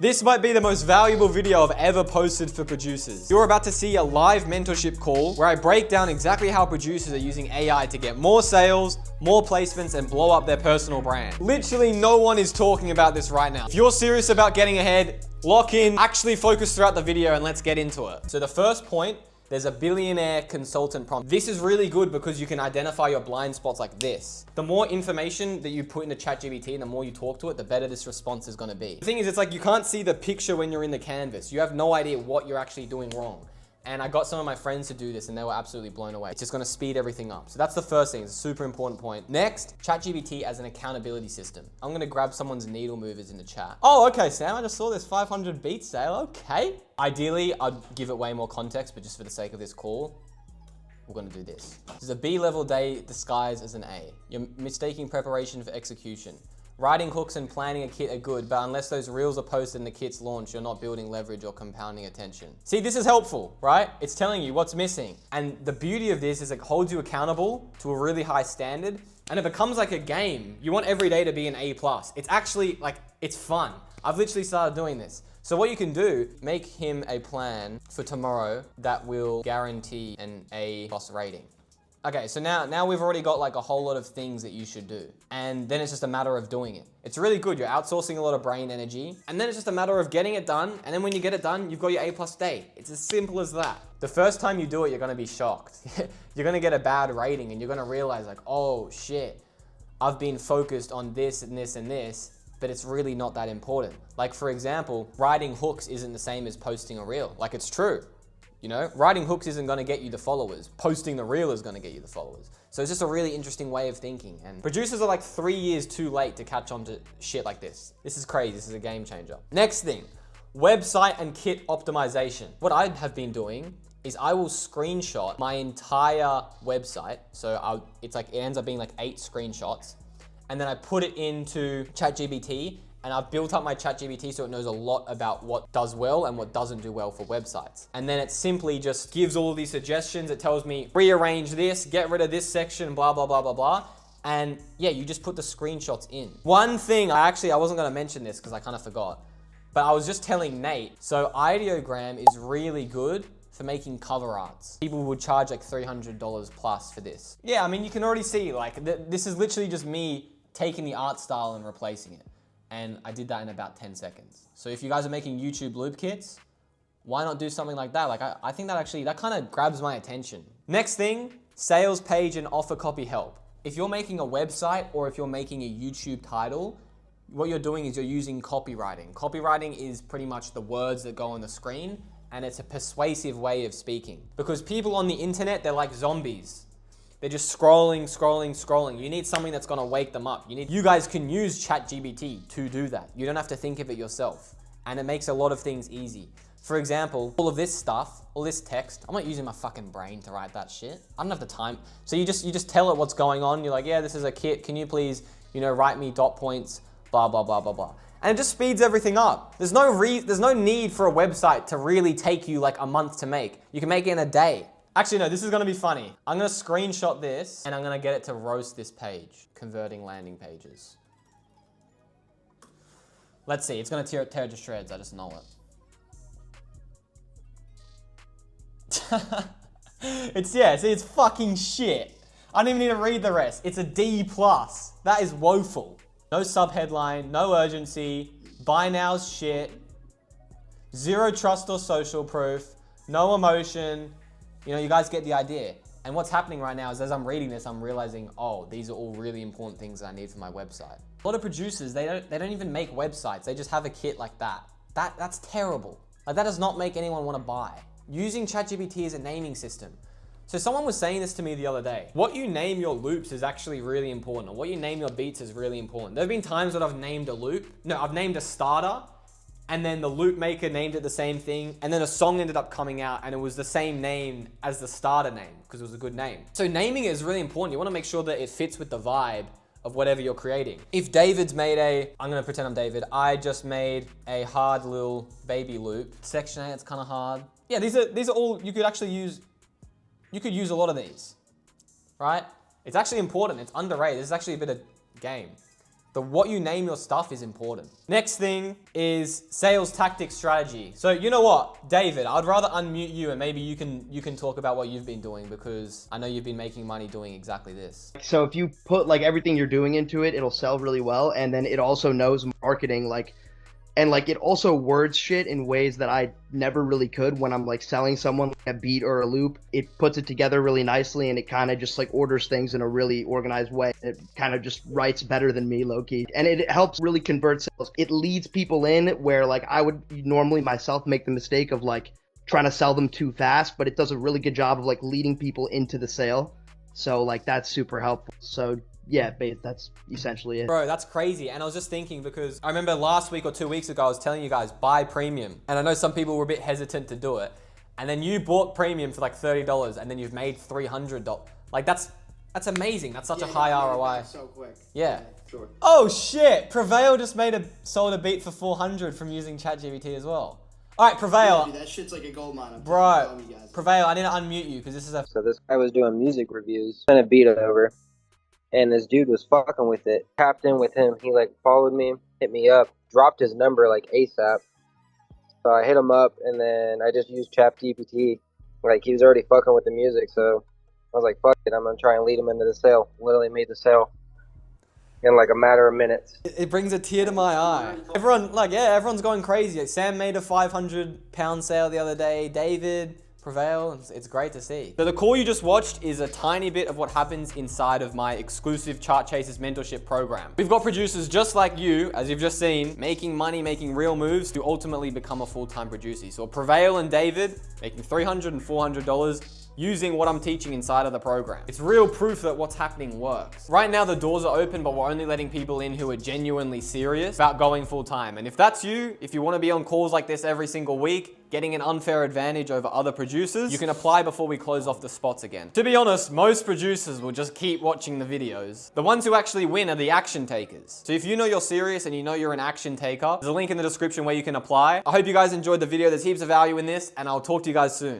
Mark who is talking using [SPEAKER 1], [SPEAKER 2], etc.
[SPEAKER 1] This might be the most valuable video I've ever posted for producers. You're about to see a live mentorship call where I break down exactly how producers are using AI to get more sales, more placements, and blow up their personal brand. Literally no one is talking about this right now. If you're serious about getting ahead, lock in, actually focus throughout the video, and let's get into it. So the first point, there's a billionaire consultant prompt. This is really good because you can identify your blind spots like this. The more information that you put into ChatGPT and the more you talk to it, the better this response is gonna be. The thing is, it's like you can't see the picture when you're in the canvas. You have no idea what you're actually doing wrong. And I got some of my friends to do this and they were absolutely blown away. It's just gonna speed everything up. So that's the first thing, it's a super important point. Next, ChatGPT as an accountability system. I'm gonna grab someone's needle movers in the chat. Oh, okay, Sam, I just saw this 500 beat sale, okay. Ideally, I'd give it way more context, but just for the sake of this call, we're gonna do this. This is a B-level day disguised as an A. You're mistaking preparation for execution. Writing hooks and planning a kit are good, but unless those reels are posted and the kit's launched, you're not building leverage or compounding attention. See, this is helpful, right? It's telling you what's missing. And the beauty of this is it holds you accountable to a really high standard, and it becomes like a game. You want every day to be an A+. It's actually like, it's fun. I've literally started doing this. So what you can do, make him a plan for tomorrow that will guarantee an A+ rating. Okay, so now we've already got like a whole lot of things that you should do. And then it's just a matter of doing it. It's really good. You're outsourcing a lot of brain energy. And then it's just a matter of getting it done. And then when you get it done, you've got your A+ day. It's as simple as that. The first time you do it, you're gonna be shocked. You're gonna get a bad rating and you're gonna realize like, oh shit, I've been focused on this and this and this, but it's really not that important. Like for example, writing hooks isn't the same as posting a reel. Like it's true. You know, writing hooks isn't gonna get you the followers. Posting the reel is gonna get you the followers. So it's just a really interesting way of thinking. And producers are like 3 years too late to catch on to shit like this. This is crazy, this is a game changer. Next thing, website and kit optimization. What I have been doing is I will screenshot my entire website. So it ends up being like 8 screenshots. And then I put it into ChatGPT, and I've built up my ChatGPT so it knows a lot about what does well and what doesn't do well for websites. And then it simply just gives all these suggestions. It tells me, rearrange this, get rid of this section, blah, blah, blah, blah, blah. And yeah, you just put the screenshots in. One thing, I wasn't gonna mention this because I kind of forgot, but I was just telling Nate, so Ideogram is really good for making cover arts. People would charge like $300 plus for this. Yeah, I mean, you can already see like, this is literally just me taking the art style and replacing it. And I did that in about 10 seconds. So if you guys are making YouTube loop kits, why not do something like that? Like I think that kind of grabs my attention. Next thing, sales page and offer copy help. If you're making a website or if you're making a YouTube title, what you're doing is you're using copywriting. Copywriting is pretty much the words that go on the screen, and it's a persuasive way of speaking. Because people on the internet, they're like zombies. They're just scrolling, scrolling, scrolling. You need something that's gonna wake them up. You guys can use ChatGPT to do that. You don't have to think of it yourself. And it makes a lot of things easy. For example, all of this stuff, all this text, I'm not using my fucking brain to write that shit. I don't have the time. So you just tell it what's going on. You're like, yeah, this is a kit. Can you please, write me dot points, blah, blah, blah, blah, blah. And it just speeds everything up. There's no need for a website to really take you like a month to make. You can make it in a day. Actually, no, this is gonna be funny. I'm gonna screenshot this and I'm gonna get it to roast this page, converting landing pages. Let's see, it's gonna tear it to shreds, I just know it. It's fucking shit. I don't even need to read the rest. It's a D+. That is woeful. No subheadline, no urgency, buy now's shit, zero trust or social proof, no emotion. You guys get the idea. And what's happening right now is as I'm reading this, I'm realizing, oh, these are all really important things that I need for my website. A lot of producers, they don't even make websites. They just have a kit like that. That's terrible. Like that does not make anyone want to buy. Using ChatGPT as a naming system. So someone was saying this to me the other day. What you name your loops is actually really important. Or what you name your beats is really important. There have been times that I've named I've named a starter, and then the loop maker named it the same thing, and then a song ended up coming out and it was the same name as the starter name because it was a good name. So naming it is really important. You want to make sure that it fits with the vibe of whatever you're creating. If David's made I'm gonna pretend I'm David, I just made a hard little baby loop. Section 8, it's kind of hard. Yeah, these are all, you could use a lot of these, right? It's actually important, it's underrated. This is actually a bit of game. what you name your stuff is important. Next thing is sales tactic strategy. So you know what, David, I'd rather unmute you and maybe you can talk about what you've been doing, because I know you've been making money doing exactly this.
[SPEAKER 2] So if you put like everything you're doing into it, it'll sell really well. And then it also knows marketing, like, and like it also words shit in ways that I never really could when I'm like selling someone like a beat or a loop. It puts it together really nicely, and it kind of just like orders things in a really organized way. It kind of just writes better than me, low key, and it helps really convert sales. It leads people in where like I would normally myself make the mistake of like trying to sell them too fast, but it does a really good job of like leading people into the sale. So like that's super helpful. So yeah, that's essentially it.
[SPEAKER 1] Bro, that's crazy. And I was just thinking, because I remember last week or 2 weeks ago, I was telling you guys, buy premium. And I know some people were a bit hesitant to do it. And then you bought premium for like $30 and then you've made $300. Like that's amazing. That's such a high ROI.
[SPEAKER 2] So quick.
[SPEAKER 1] Yeah.
[SPEAKER 2] Sure.
[SPEAKER 1] Oh shit, Prevail just sold a beat for 400 from using ChatGPT as well. All right, Prevail.
[SPEAKER 2] Yeah, dude, that shit's like a gold mine.
[SPEAKER 1] Bro, Prevail, I need to unmute you because this is a...
[SPEAKER 3] So this guy was doing music reviews, trying to beat it over. And this dude was fucking with it. Tapped in with him. He like followed me, hit me up, dropped his number like ASAP. So I hit him up, and then I just used ChatGPT. Like he was already fucking with the music, so I was like, fuck it, I'm gonna try and lead him into the sale. Literally made the sale in like a matter of minutes.
[SPEAKER 1] It brings a tear to my eye. Everyone's going crazy. Sam made a £500 sale the other day. David, Prevail, it's great to see. So the call you just watched is a tiny bit of what happens inside of my exclusive Chart Chasers mentorship program. We've got producers just like you, as you've just seen, making money, making real moves to ultimately become a full-time producer. So Prevail and David making $300 and $400 using what I'm teaching inside of the program. It's real proof that what's happening works. Right now the doors are open, but we're only letting people in who are genuinely serious about going full-time. And if that's you, if you want to be on calls like this every single week, getting an unfair advantage over other producers, you can apply before we close off the spots again. To be honest, most producers will just keep watching the videos. The ones who actually win are the action takers. So if you know you're serious and you know you're an action taker, there's a link in the description where you can apply. I hope you guys enjoyed the video. There's heaps of value in this, and I'll talk to you guys soon.